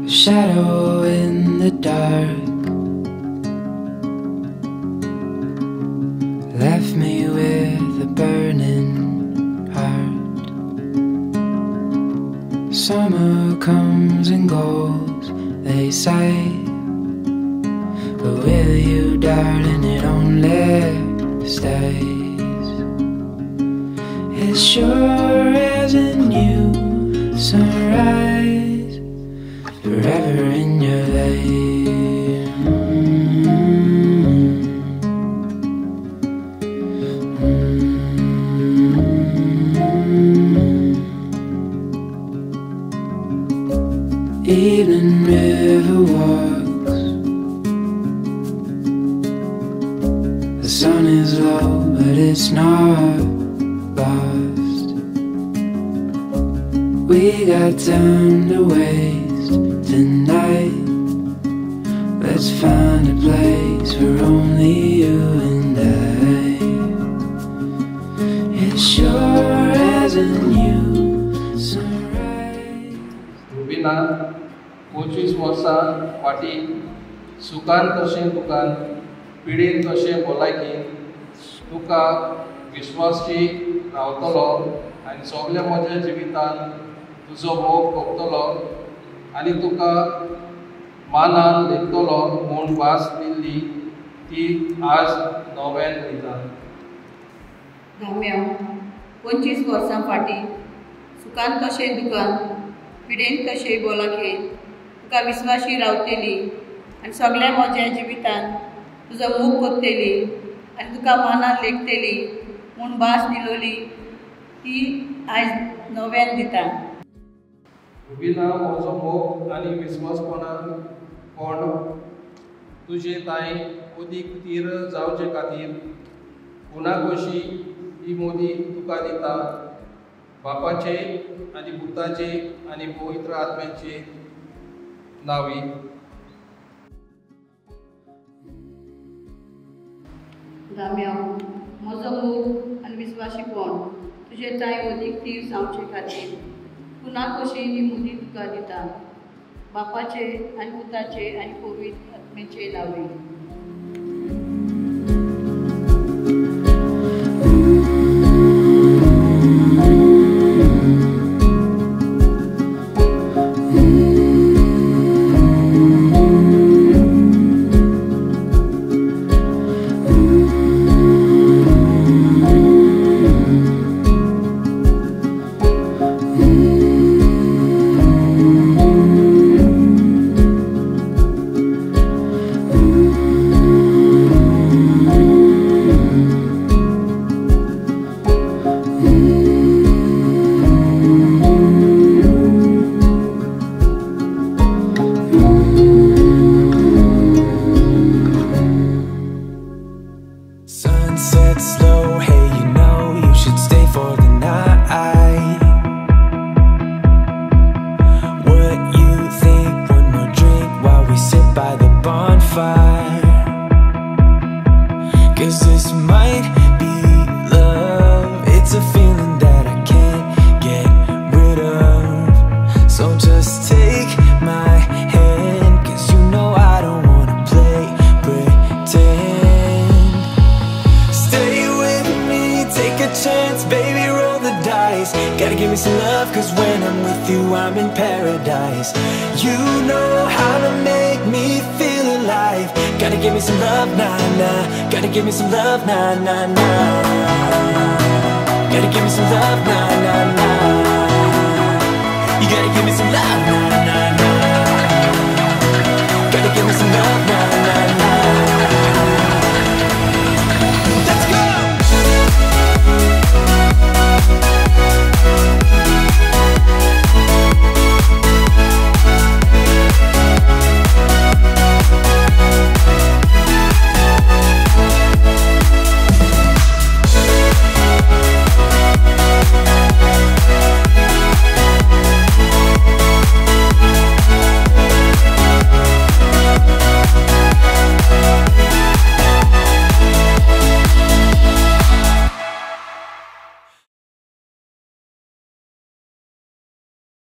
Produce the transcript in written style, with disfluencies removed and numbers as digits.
shadow in the dark left me with a burning heart. Summer comes and goes, they say, but with you, darling, it only stays. As sure as a new sunrise, forever in your lane. Evening river walks, the sun is low but it's not lost. We got time to waste tonight. Let's find a place for only you and I. It's sure as a new sunrise. Rubina 25 वर्सां फाटी सुखान तशें दुखान, पिडीन तशें भलायकीन तुका विश्वासची रावतलो आनी सगळ्या म्हज्या जिवितान तुजो मोग भोगतलो आनी तुका मानान लेखतलो म्हूण भास दिल्ली ती आज नव्यान दिता. धाम्या 25 वर्सां फाटी सुखान तशें दुखान, पिडेन तशें बोलाकेन तुका विश्वासी रावतेली आनी सगळ्या म्हज्या जिवितान तुजो मोग करतेली आनी तुका मानान लेखतेली म्हूण भास दिलोली ती आयज नव्यान दिता. रुबीना म्हजो मोग आनी विस्वासपणान कोण तुजे ताई उदीक तीर जावचे खातीर पुना कशी ही मोदी तुका दिता. बापाचे आनी पुताचे आनी पवित्र आत्म्याचे नावी. धाम्या म्हजो मोग आनी विस्वासीपण तुजे ताई उदीक तीर जावचे खातीर पुना कशी ही मोदी तुका दिता. बापाचे आनी पुताचे आनी पवित्र आत्म्याचे नावी. Sunset slow, hey, you know you should stay for the night. What you think? One more drink while we sit by the bonfire. 'Cause this might be love. It's a feeling that I can't get rid of. So just take my hand, 'cause you know I don't wanna play pretend. Take a chance, baby, roll the dice. Gotta give me some love, 'cause when I'm with you, I'm in paradise. You know how to make me feel alive. Gotta give me some love, nah, nah. Gotta give me some love, nah, nah, nah. Gotta give me some love, nah, nah,